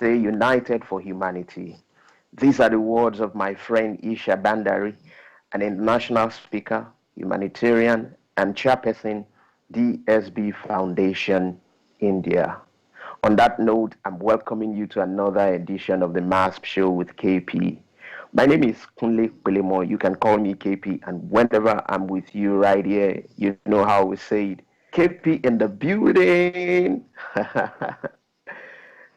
stay united for humanity. These are the words of my friend Isha Bandari, an international speaker, humanitarian, and chairperson, DSB Foundation, India. On that note, I'm welcoming you to another edition of the MHAASP Show with KP. My name is Kunle Pelemo. You can call me KP, and whenever I'm with you right here, you know how we say it. KP in the building.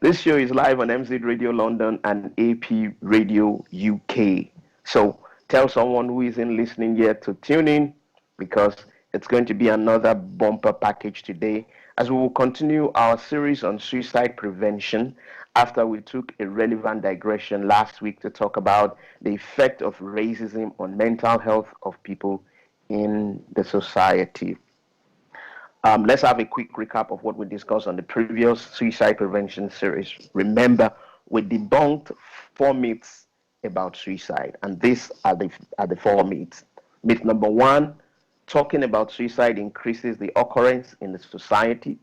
This show is live on MZ Radio London and AP Radio UK. So tell someone who isn't listening yet to tune in, because it's going to be another bumper package today as we will continue our series on suicide prevention after we took a relevant digression last week to talk about the effect of racism on mental health of people in the society. Let's have a quick recap of what we discussed on the previous suicide prevention series. Remember, we debunked 4 myths about suicide, and these are the 4 myths. Myth number 1, talking about suicide increases the occurrence in the society.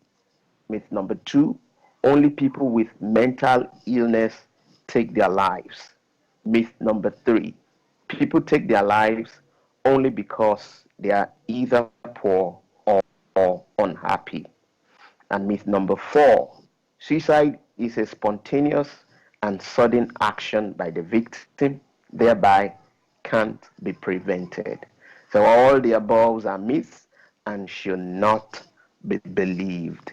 Myth number 2, only people with mental illness take their lives. Myth number 3, people take their lives only because they are either poor or unhappy. And myth number 4, suicide is a spontaneous and sudden action by the victim, thereby can't be prevented. So all the above are myths and should not be believed.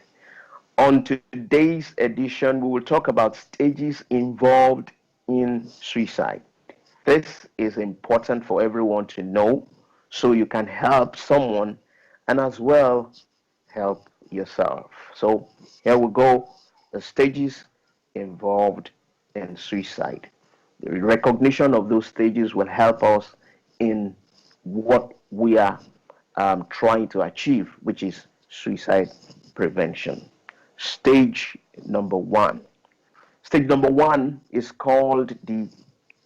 On today's edition, we will talk about stages involved in suicide. This is important for everyone to know so you can help someone and as well help yourself. So here we go, the stages involved in suicide. The recognition of those stages will help us in what we are trying to achieve, which is suicide prevention. Stage number 1. Stage number 1 is called the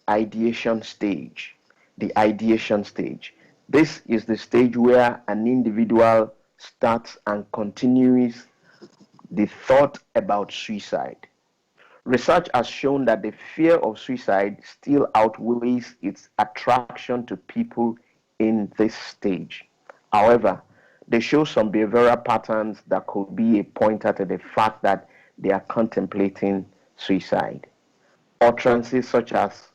ideation stage. The ideation stage. This is the stage where an individual starts and continues the thought about suicide. Research has shown that the fear of suicide still outweighs its attraction to people in this stage. However, they show some behavioral patterns that could be a pointer to the fact that they are contemplating suicide. Utterances such as,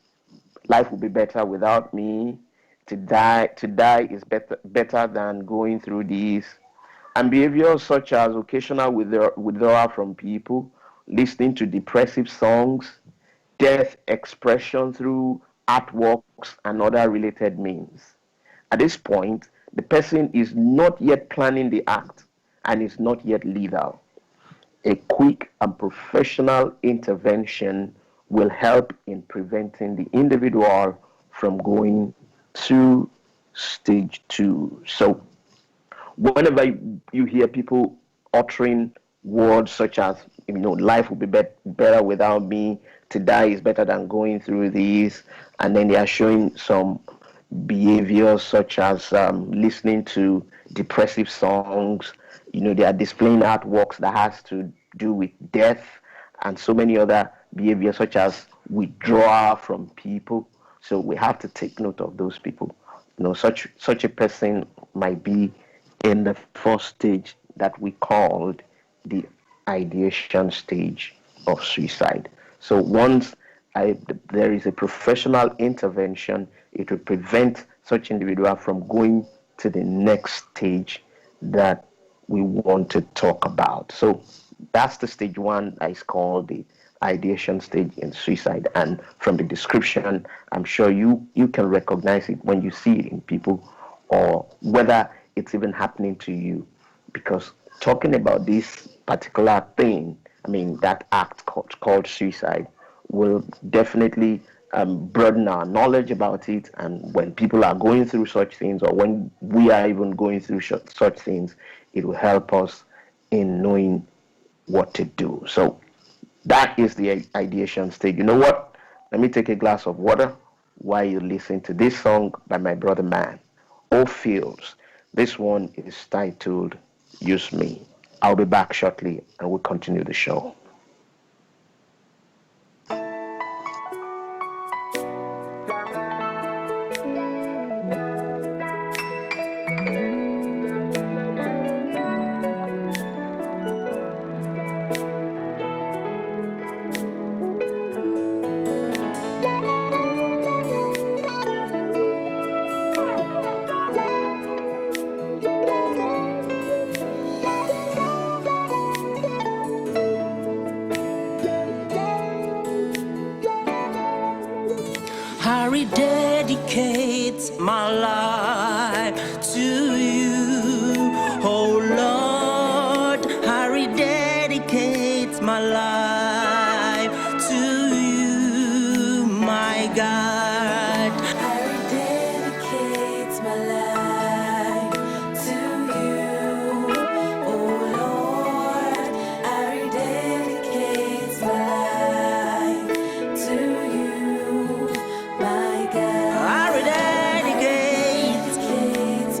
life will be better without me, to die is better than going through this, and behaviors such as occasional withdrawal from people, listening to depressive songs, death expression through artworks and other related means. At this point, the person is not yet planning the act and is not yet lethal. A quick and professional intervention will help in preventing the individual from going to stage 2. So whenever you hear people uttering words such as, life will be better without me, to die is better than going through this, and then they are showing some behaviors such as listening to depressive songs, they are displaying artworks that has to do with death, and so many other behaviors such as withdrawal from people. So we have to take note of those people. Such a person might be in the first stage that we called the ideation stage of suicide. So once there is a professional intervention, it will prevent such individual from going to the next stage that we want to talk about. So that's the stage 1 that is called the ideation stage in suicide. And from the description, I'm sure you can recognize it when you see it in people, or whether it's even happening to you, because talking about this particular thing, that act called suicide, will definitely broaden our knowledge about it. And when people are going through such things, or when we are even going through such things, it will help us in knowing what to do. So that is the ideation stage. You know what? Let me take a glass of water while you listen to this song by my brother man, O Fields. This one is titled Use Me. I'll be back shortly and we'll continue the show. rededicate my life to you. Oh Lord, I rededicate my life to you, my God. I rededicate my life to you. Oh Lord, I rededicate my life to you, my God. I rededicate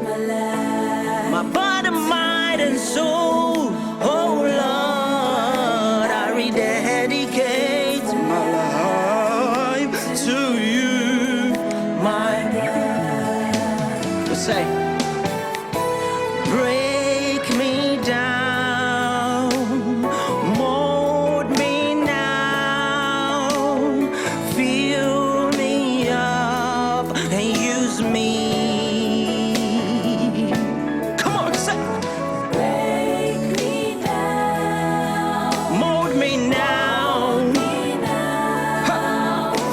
my life, my body, mind, and soul. Oh Lord, I rededicate my life to you, my God. Let's say, break me down, mold me now, fill me up and use me. Come on, say, break me down, mold me now,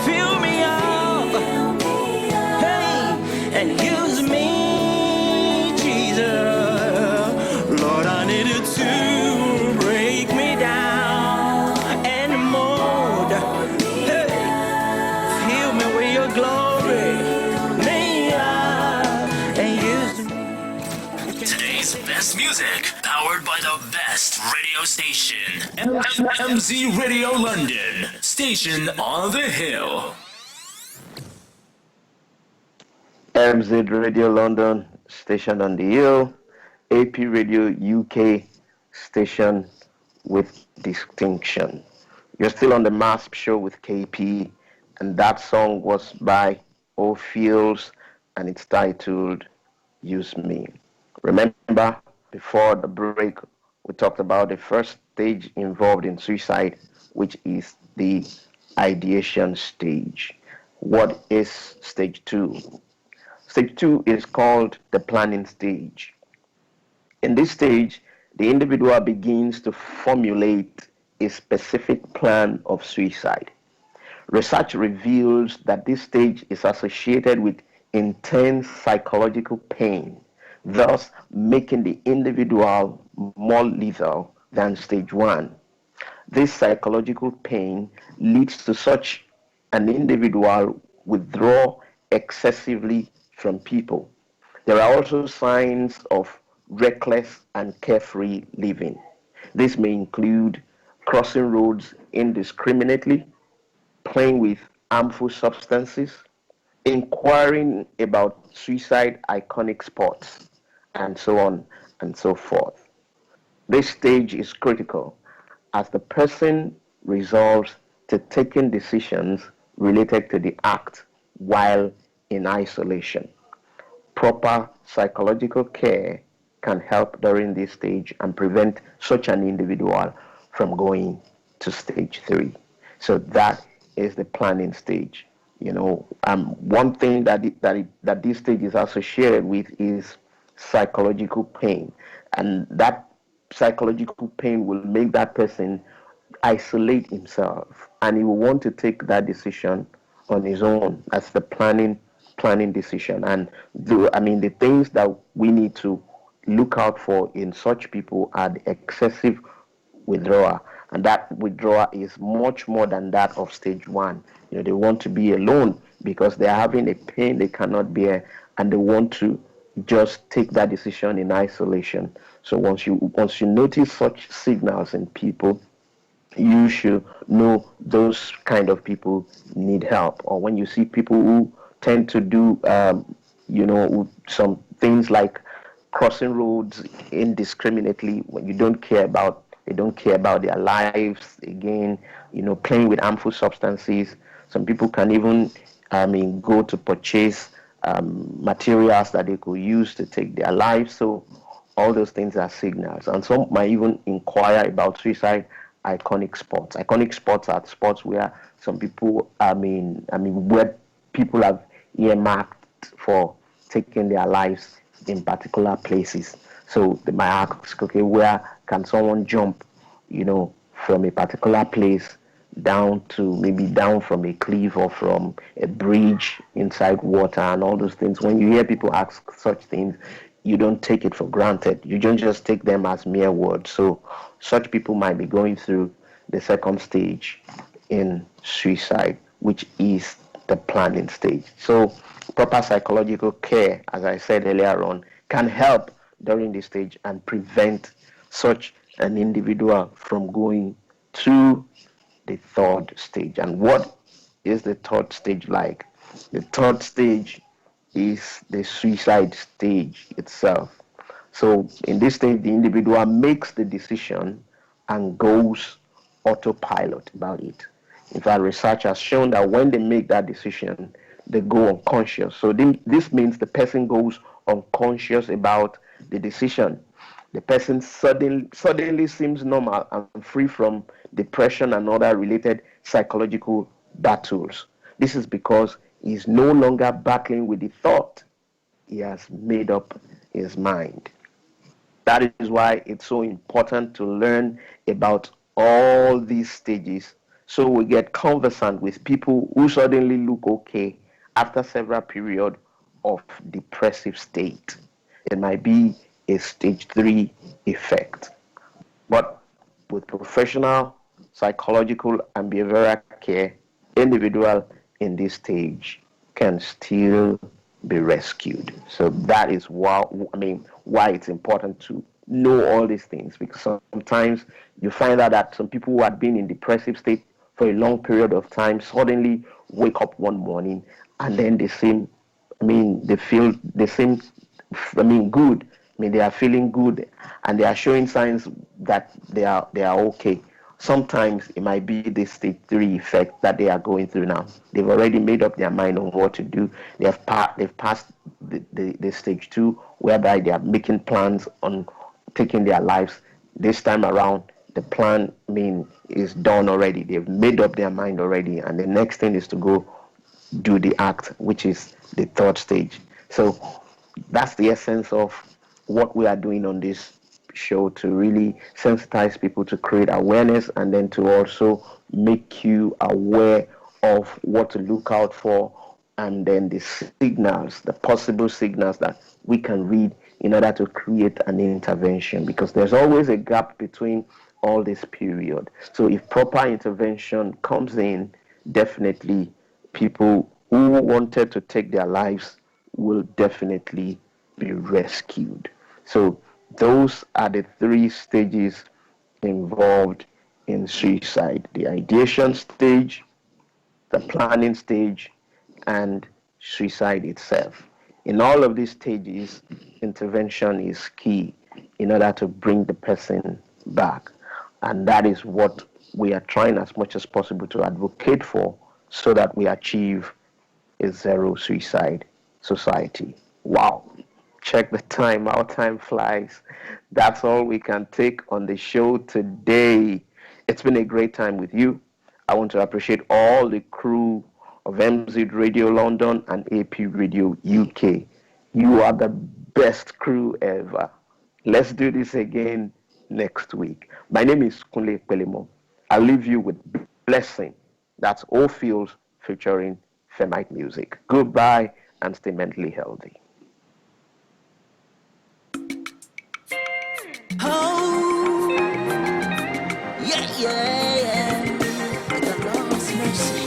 fill me up, hey, and use me, Jesus. Lord, I need you to break me down and mold, hey, fill me with your glory, me up and use me. Today's best music, powered by the best radio station. MZ Radio London, station on the hill. MZ Radio London, station on the hill. AP Radio UK, station with distinction. You're still on the MHAASP Show with KP, and that song was by O'Fields, and it's titled Use Me. Remember, before the break, we talked about the first stage involved in suicide, which is the ideation stage. What is stage 2? Stage 2 is called the planning stage. In this stage, the individual begins to formulate a specific plan of suicide. Research reveals that this stage is associated with intense psychological pain, thus making the individual more lethal than stage 1. This psychological pain leads to such an individual withdraw excessively from people. There are also signs of reckless and carefree living. This may include crossing roads indiscriminately, playing with harmful substances, inquiring about suicide iconic spots, and so on and so forth. This stage is critical as the person resolves to taking decisions related to the act while in isolation. Proper psychological care can help during this stage and prevent such an individual from going to stage 3. So that is the planning stage. One thing that this stage is associated with is psychological pain, and that psychological pain will make that person isolate himself, and he will want to take that decision on his own. That's the planning decision. And the things that we need to look out for in such people are the excessive withdrawal, and that withdrawal is much more than that of stage 1. They want to be alone because they are having a pain they cannot bear, and they want to just take that decision in isolation. So once you notice such signals in people, you should know those kind of people need help. Or when you see people who tend to do some things like crossing roads indiscriminately, when they don't care about their lives, again, playing with harmful substances. Some people can even go to purchase materials that they could use to take their lives. So all those things are signals. And some might even inquire about suicide iconic spots. Iconic spots are spots where some people, where people have earmarked for taking their lives in particular places. So they might ask, okay, where can someone jump, from a particular place, down to maybe down from a cliff or from a bridge inside water and all those things. When you hear people ask such things, you don't take it for granted. You don't just take them as mere words. So such people might be going through the second stage in suicide, which is the planning stage. So proper psychological care, as I said earlier on, can help during this stage and prevent such an individual from going to the third stage. And what is the third stage like? The third stage is the suicide stage itself. So in this stage, the individual makes the decision and goes autopilot about it. In fact, research has shown that when they make that decision, they go unconscious. So this means the person goes unconscious about the decision. The person suddenly seems normal and free from depression and other related psychological battles. This is because he's no longer battling with the thought. He has made up his mind. That is why it's so important to learn about all these stages so we get conversant with people who suddenly look okay after several periods of depressive state. It might be a stage 3 effect. But with professional, psychological, and behavioral care, individual in this stage can still be rescued. So that is why it's important to know all these things, because sometimes you find out that some people who had been in depressive state for a long period of time suddenly wake up one morning and then they seem good. They are feeling good and they are showing signs that they are okay. Sometimes it might be the stage 3 effect that they are going through now. They've already made up their mind on what to do. They've passed the stage 2, whereby they are making plans on taking their lives. This time around, the plan is done already. They've made up their mind already, and the next thing is to go do the act, which is the third stage. So that's the essence of what we are doing on this show, to really sensitize people, to create awareness, and then to also make you aware of what to look out for, and then the signals, the possible signals that we can read in order to create an intervention, because there's always a gap between all this period. So if proper intervention comes in, definitely people who wanted to take their lives will definitely be rescued. So those are the 3 stages involved in suicide: the ideation stage, the planning stage, and suicide itself. In all of these stages, intervention is key in order to bring the person back. And that is what we are trying as much as possible to advocate for, so that we achieve a zero suicide society. Wow. Check the time. Our time flies. That's all we can take on the show today. It's been a great time with you. I want to appreciate all the crew of MZ Radio London and AP Radio UK. You are the best crew ever. Let's do this again next week. My name is Kunle Pelemo. I'll leave you with Blessing. That's All Fields featuring Femite Music. Goodbye and stay mentally healthy. Oh, yeah. The Lord's mercy.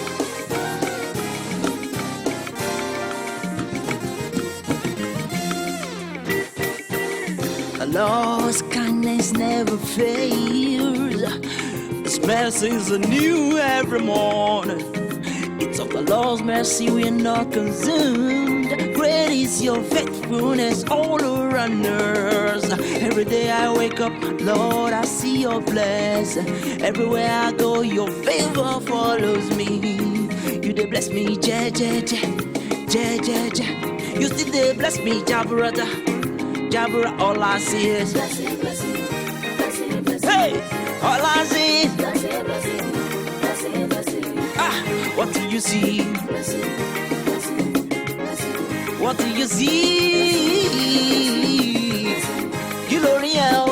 The Lord's kindness never fails. His mercies are new every morning. It's of the Lord's mercy we are not consumed. Great is your faithfulness all around us. Every day I wake up, Lord, I see your blessing. Everywhere I go, your favor follows me. You they bless me, ja. You still they bless me, Jabra, all I see is blessing. Hey, all I see is blessing. What do you see? What do you see? Gloria,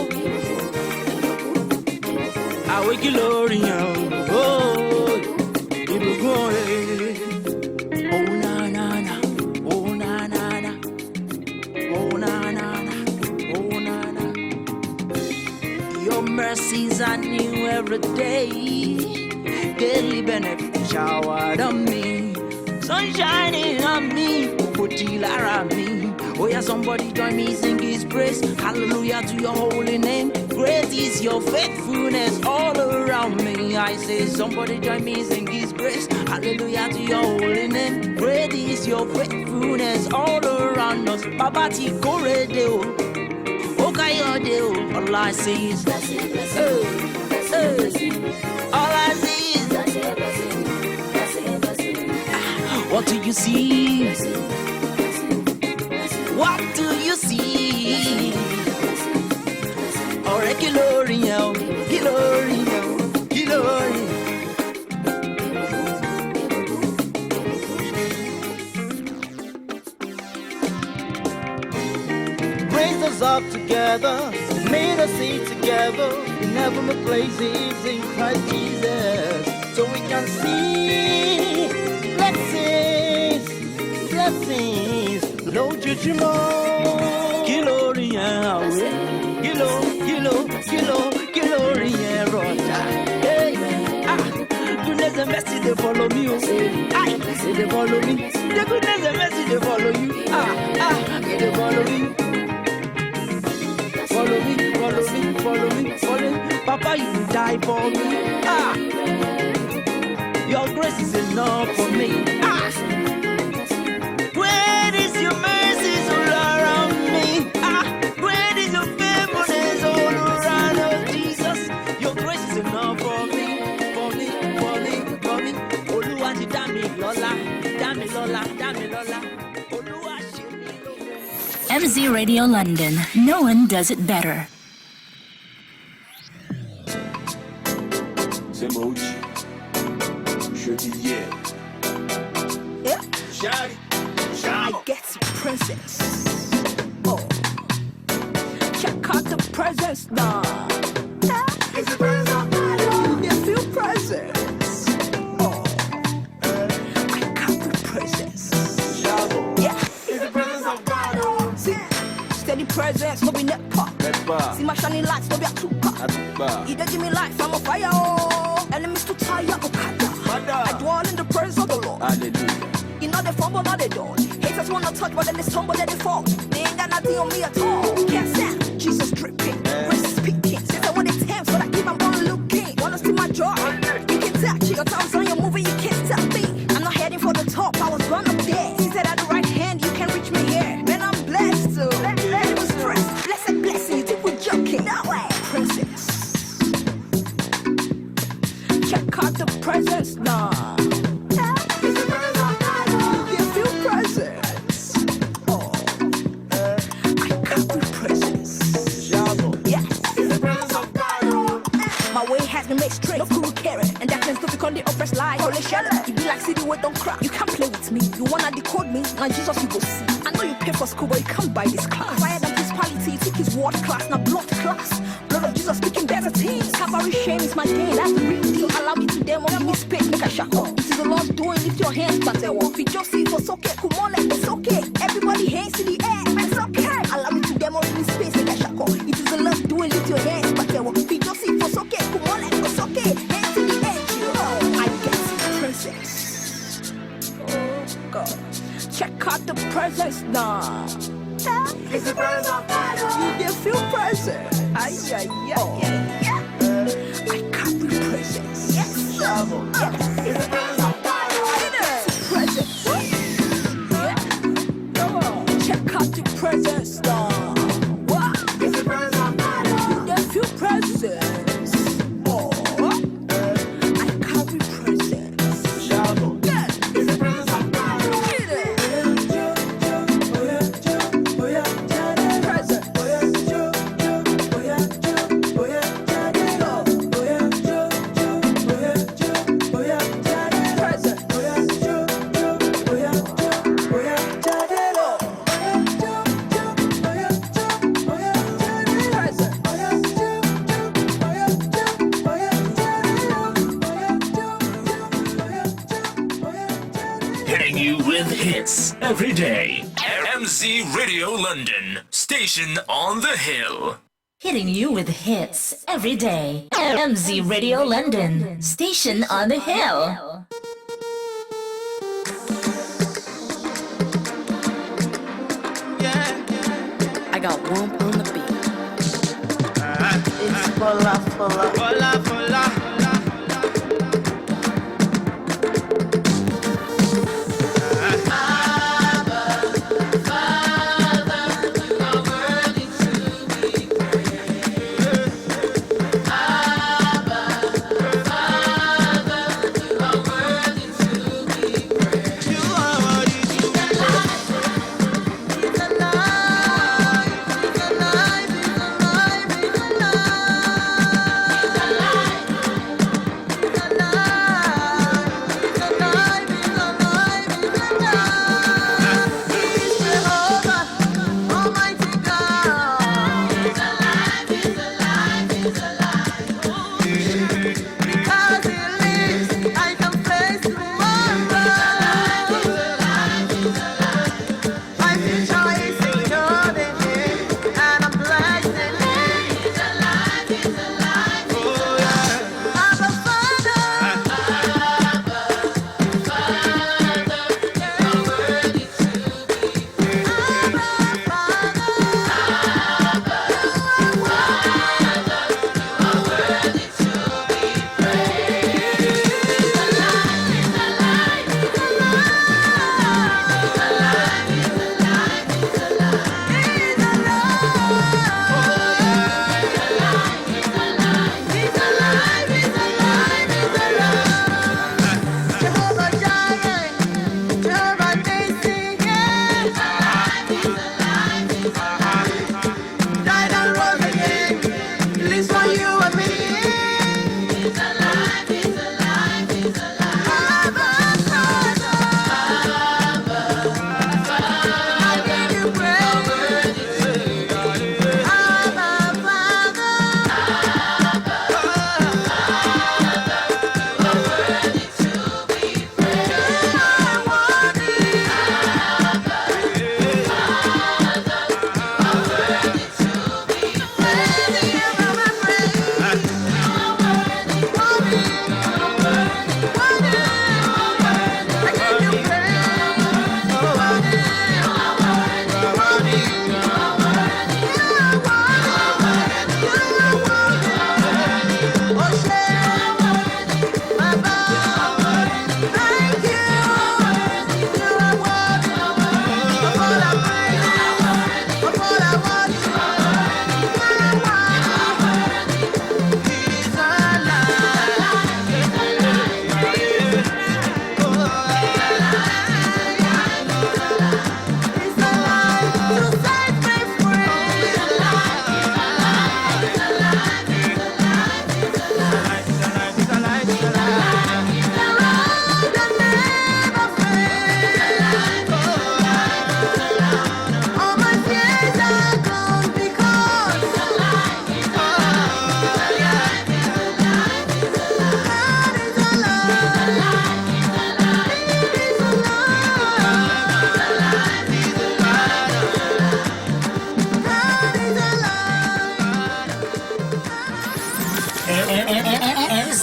our Gloria, oh. benefit showered on me. Sun shining on me, Poti Lara me. Oh yeah, somebody join me, sing his praise. Hallelujah to your holy name. Great is your faithfulness all around me. I say, somebody join me, sing his praise. Hallelujah to your holy name. Great is your faithfulness all around us. Babati kore deo, okayode. All I see is all I see is what do you see? What do you see? Ore Gloria, Gloria, Gloria. Raised us up together, made us sit together in heavenly places in Christ Jesus, so we can see blessings, blessings. No judgment, Gloria, Gloria, Rosa. Hey, goodness and mercy they follow me. Aye, they follow me. The goodness and mercy they follow you. They follow me. Follow me, follow me, follow me, follow me. Papa, you die for me. Your grace is enough for me. Great is your mercy all around me. Great is your faithfulness all around us, Jesus. Your grace is enough for me, for me, for me, for me. Oluwa ti dá mi lọ́lá, dá mi lọ́lá, dá mi lọ́lá. Oluwa ṣe mi lóore. MZ Radio London. No one does it better. Emoji. Yeah. Shawty. I get presents. Oh, check out the presents now. It's a present of God. You feel presents. Oh, I got the presents. Yeah, It's a present of God. see, steady presents, no be net pop. See my shining lights, no be a tupa. He dey give me life, I'm a fire. Oh, enemies too tired, Okada. I dwell in the presence of the Lord. Hallelujah. You know they fumble, now they don't. Haters wanna touch, but then they stumble, then they fall. They ain't got nothing on me at all. Can't stand, Jesus dripping, grace is speaking. Since I want it temps, but I keep on going looking. Wanna see my joy? You can touch it. Your thumbs on your moving, you can't stop me. I'm not heading for the top, I was born up there. She said at the right hand, you can reach me here. Man, I'm blessed too. Let it was stressed. Blessed blessing, you think we're joking? No way. Princess. Check out the presents now. It's a present of God. You feel presents. Oh, I got the presents. Yes. It's a present of God. My way has been made straight, no cool carrot. And that means to become the oppressed life. Holy shallow. You be like city where don't crack. You can't play with me. You wanna decode me? Now Jesus you go see. I know you pay for school, but you can't buy this class. Fire than principality, you took his word class, now blood class. Blood of Jesus speaking better things. Calvary shame is my gain, that's the real deal. Allow me to demo, give me space, make a shackle. It is the Lord's doing, lift your hands, but they won't. If you just see it was okay, come on, it's okay. Everybody hands to the air, it's okay. Allow me to demo, give me space, make a shackle. It is the Lord's doing, lift your hands, but they won't. If you just see it was okay, come on, it's okay. Hands to the air, chill. I get the presents. Oh God, check out the presents now. It's a present of God. You feel present. Ay, ay, ay. I got the presents. Yes. It's a present of God. Presents. Yeah. Come on. Check out the presents now. What? It's a present of God. You feel presents. Oh. I got the presents. Yes. It's a present of God. Hitting you with hits every day. MZ Radio London, station on the hill. Hitting you with hits every day. MZ Radio London, station on the hill. I got Womp on the beat. It's fulla.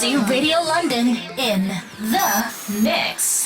MZ Radio London in the mix.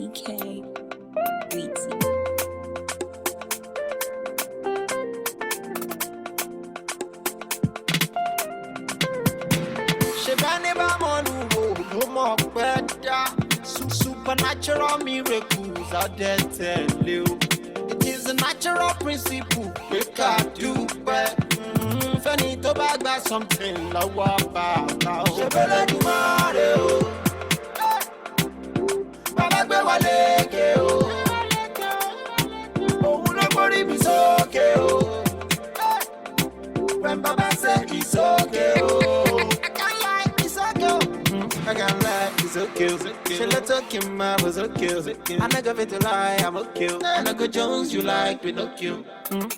DK Weezy. Supernatural miracles are there tell you. It is a natural principle we can do but Fanny to bag by something like what about Shebele Mare o Baba gbe wale ke o Ohun lo gbori mi sókè o When Baba say it's okay o I can't lie, it's okay. She let her kill my was okay. I not go to lie, I'm okay. And I go Jones, you like Pinocchio.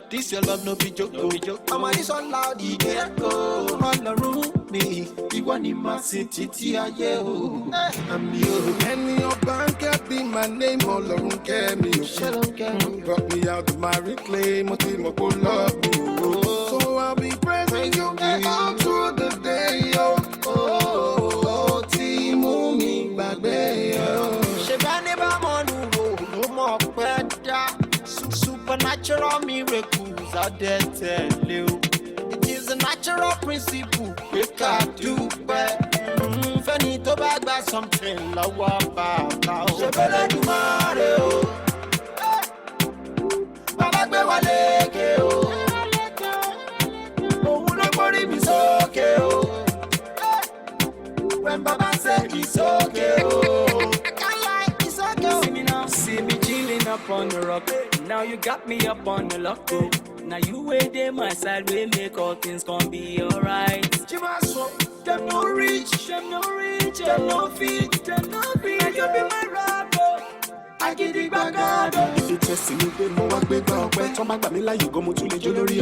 This your love no be joke. I'm on this all loud, the echo. On the room, me, you want in my city, I'm you. Any your bank be my name, all around care me. Got me out of my reclaim, what team of good love me. So I'll be praising you all through the day, Supernatural miracles are there tell you. It is a natural principle we can do but Fanny to bag by something like what about Shebele Mare o Baba gbe wale ke o Ohun lo gbori mi sókè o When Baba said it's okay o See me chilling up on the rock. Now you got me up on the lock. Now you wait there my side, we make all things gon' be alright. Jimaso, them no reach, them no fit. Now you be my rapper. I get it back out. If you test me, mo wá gbé gbá ọpẹ́. Tó má gbà mí láyè gan, mo tún lè jó lórí